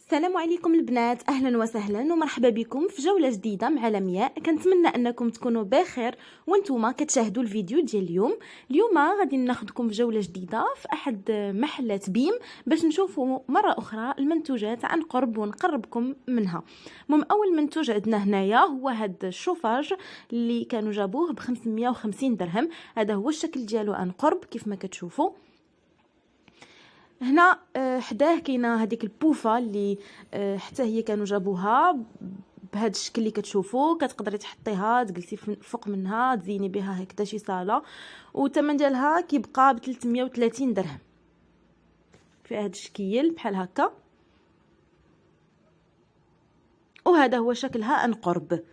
السلام عليكم البنات، اهلا وسهلا ومرحبا بكم في جوله جديده مع لمياء. كنتمنى انكم تكونوا بخير وانتم كتشاهدوا الفيديو ديال اليوم غادي ناخذكم في جوله جديده في احد محلات بيم باش نشوفوا مره اخرى المنتوجات عن قرب ونقربكم منها. اول منتوج عندنا هنايا هو هذا الشوفاج اللي كانوا جابوه ب 550 درهم. هذا هو الشكل ديالو عن قرب كيف ما كتشوفوا. هنا حداه كاينه هذيك البوفه اللي حتى هي كانوا جابوها بهذا الشكل اللي كتشوفوا. كتقدري تحطيها تجلسي فوق منها تزيني بها هكذا شي صاله، والثمن ديالها كيبقى ب 330 درهم في هذا الشكل بحال هكا. وهذا هو شكلها عن قرب.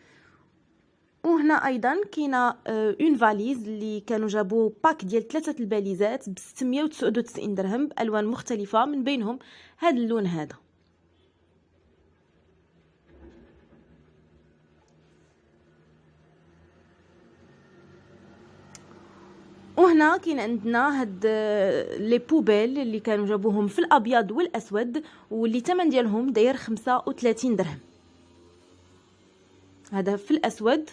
وهنا ايضا كاينه اون فاليز اللي كانوا جابوا باك ديال 3 الباليزات ب 699 درهم بالوان مختلفه، من بينهم هذا اللون هذا. وهنا كاين عندنا هاد لي بوبيل اللي كانوا جابوهم في الابيض والاسود، واللي الثمن ديالهم داير 35 درهم. هذا في الاسود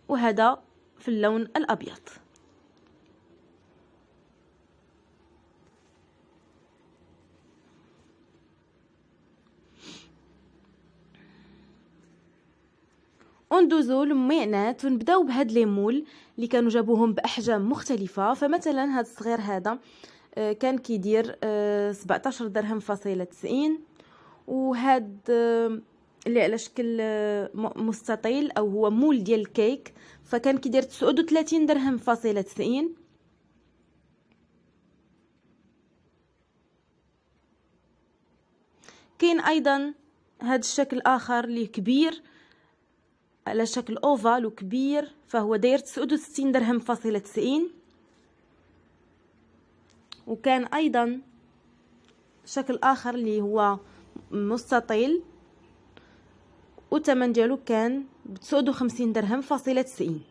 وهذا في اللون الابيض. وندوزو للمينات ونبداو بهاد لي مول اللي كانوا جابوهم باحجام مختلفه. فمثلا هاد الصغير هذا كان كيدير 17 درهم فاصله 90، وهاد اللي على شكل مستطيل او هو مول ديال الكيك فكان كيدير 39 درهم فاصله 90. كاين ايضا هاد الشكل اخر اللي كبير على شكل اوفال وكبير، فهو داير 69 درهم فاصله 90. وكان ايضا شكل اخر اللي هو مستطيل والثمن ديالو كان ب 59 درهم فاصله 90.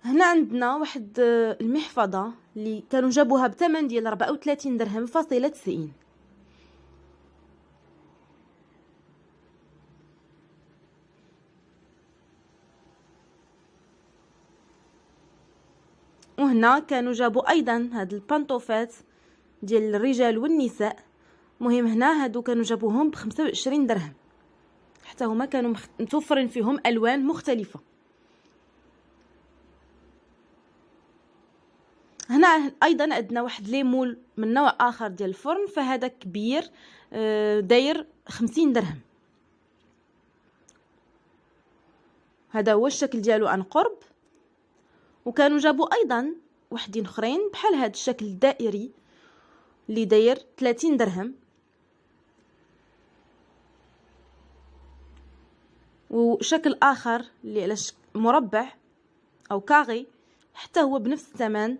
هنا عندنا واحد المحفظه اللي كانوا جابوها بثمن ديال 34 درهم فاصله 90. وهنا كانوا جابوا ايضا هاد البانطوفات ديال الرجال والنساء. مهم هنا هادو كانوا جابوهم ب 25 درهم، حتى هما كانوا متوفرين فيهم الوان مختلفه. هنا ايضا عندنا واحد ليمول من نوع اخر ديال الفرن، فهذا كبير داير 50 درهم. هذا هو الشكل ديالو عن قرب. وكانوا جابوا ايضا وحدين اخرين بحال هذا الشكل الدائري اللي داير 30 درهم، وشكل اخر اللي على مربع او كاغي حتى هو بنفس الثمن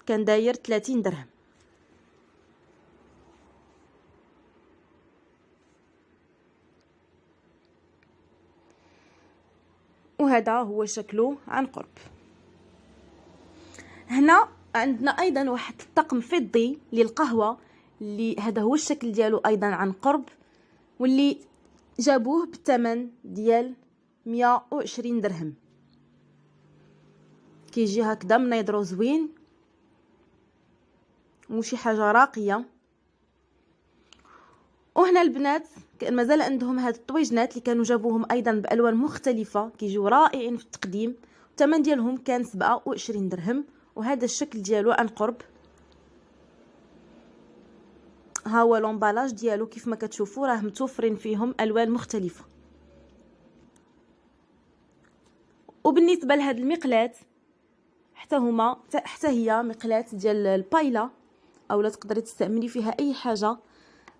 كان داير 30 درهم. وهذا هو شكله عن قرب. هنا عندنا ايضا واحد الطقم فضي للقهوه اللي هذا هو الشكل ديالو ايضا عن قرب، واللي جابوه بالثمن ديال 120 درهم. كيجي هكذا منيضرو زوين وشي حاجه راقيه. وهنا البنات مازال عندهم هاد الطويجنات اللي كانوا جابوهم ايضا بالوان مختلفه، كيجيو رائعين في التقديم. الثمن ديالهم كان 27 درهم، وهذا الشكل ديالو عن قرب. ها هو لومبالاج ديالو كيف ما كتشوفوا، راه متوفرين فيهم الوان مختلفه. وبالنسبه لهاد المقلاه حتى هي مقلاه ديال البايلا، او لا تقدري تستعملي فيها اي حاجه،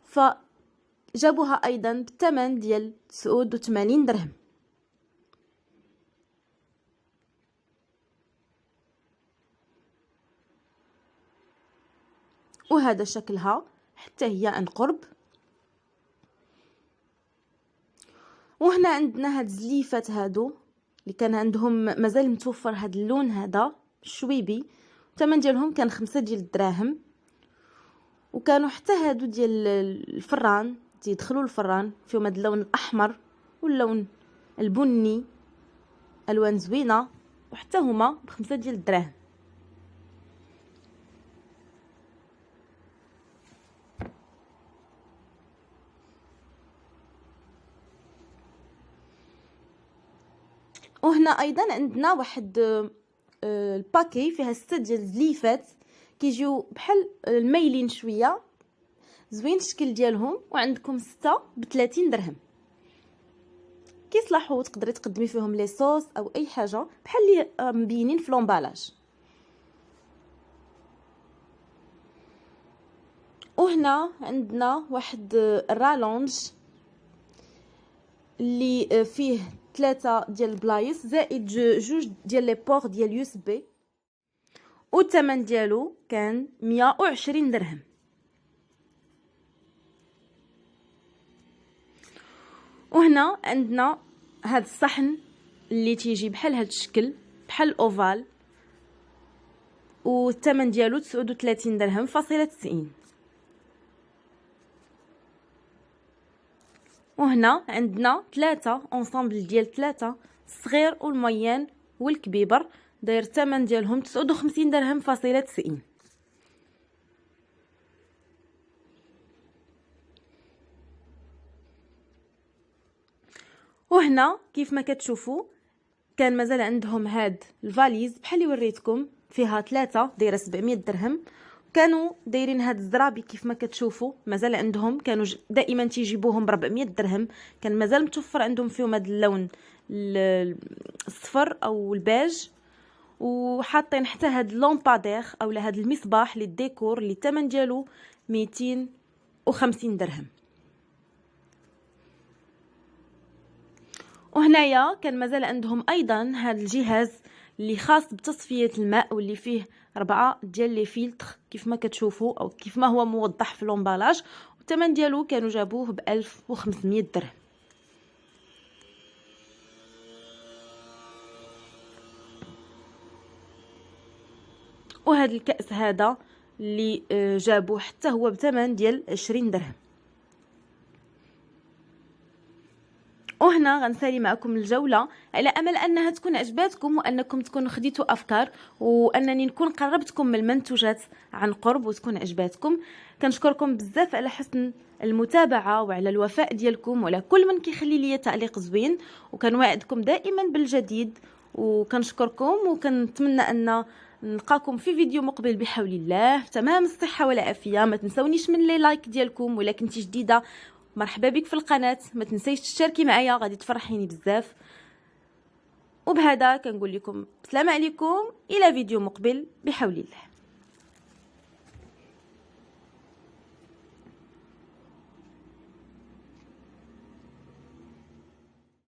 فجابوها ايضا بالثمن ديال 89 درهم. وهذا شكلها حتى هي عن قرب. وهنا عندنا هاد الزليفات هادو اللي كان عندهم مازال متوفر هاد اللون هذا الشويبي، الثمن ديالهم كان 5 ديال الدراهم. وكانوا حتى هادو ديال الفران تيدخلوا الفران فيهم هاد اللون الاحمر واللون البني، الوان زوينه، وحتى هما ب5 ديال الدراهم. وهنا ايضا عندنا واحد الباكي فيها 6 ديال الزليفات كيجيو بحال المايلين شويه، زوين الشكل ديالهم، وعندكم 6 ب30 درهم. كيصلحوا تقدري تقدمي فيهم لي صوص او اي حاجه بحال اللي مبينين في لومبالاج. وهنا عندنا واحد الرالونج اللي فيه 3 ديال البلايص زائد جوج ديال لي بور ديال يو اس بي، والثمن ديالو كان 120 درهم. وهنا عندنا هاد الصحن اللي تيجي بحال هاد الشكل، بحال الاوفال، والثمن ديالو 39 درهم فاصلة 90. وهنا عندنا 3 اونصامبل ديال 3، الصغير والموين والكبيبر، داير الثمن ديالهم 59 درهم فاصلة 90. وهنا كيف ما كتشوفوا كان مازال عندهم هاد الفاليز بحال اللي وريتكم، فيها 3 دايره 700 درهم. كانوا دايرين هاد الزرابي كيف ما كتشوفوا مازال عندهم، كانوا دائما تيجيبوهم ب 400 درهم، كان مازال متوفر عندهم فيهم هاد اللون الصفر او البيج. وحاطين حتى هاد لومبادير او هاد المصباح للديكور اللي الثمن ديالو 250 درهم. وهنايا كان مازال عندهم ايضا هذا الجهاز اللي خاص بتصفيه الماء واللي فيه 4 ديال لي فلتر كيف ما كتشوفوا او كيف ما هو موضح في لومبالاج، والثمن ديالو كانوا جابوه ب 1500 درهم. وهذا الكأس هذا اللي جابوه حتى هو بثمن ديال 20 درهم. وهنا غنسالي معكم الجوله على امل انها تكون عجباتكم وانكم تكونوا خديتوا افكار وانني نكون قربتكم من المنتوجات عن قرب وتكون عجباتكم. كنشكركم بزاف على حسن المتابعه وعلى الوفاء ديالكم وعلى كل من كيخلي لي تعليق زوين، وكنوعدكم دائما بالجديد. وكنشكركم وكنتمنى ان نلقاكم في فيديو مقبل بحول الله في تمام الصحه والعافيه. ما تنسونيش من لي لايك ديالكم، ولا كنتي جديده مرحبا بك في القناه، ما تنسيش تشتركي معايا غادي تفرحيني بزاف. وبهذا كنقول لكم السلام عليكم، الى فيديو مقبل بحول الله.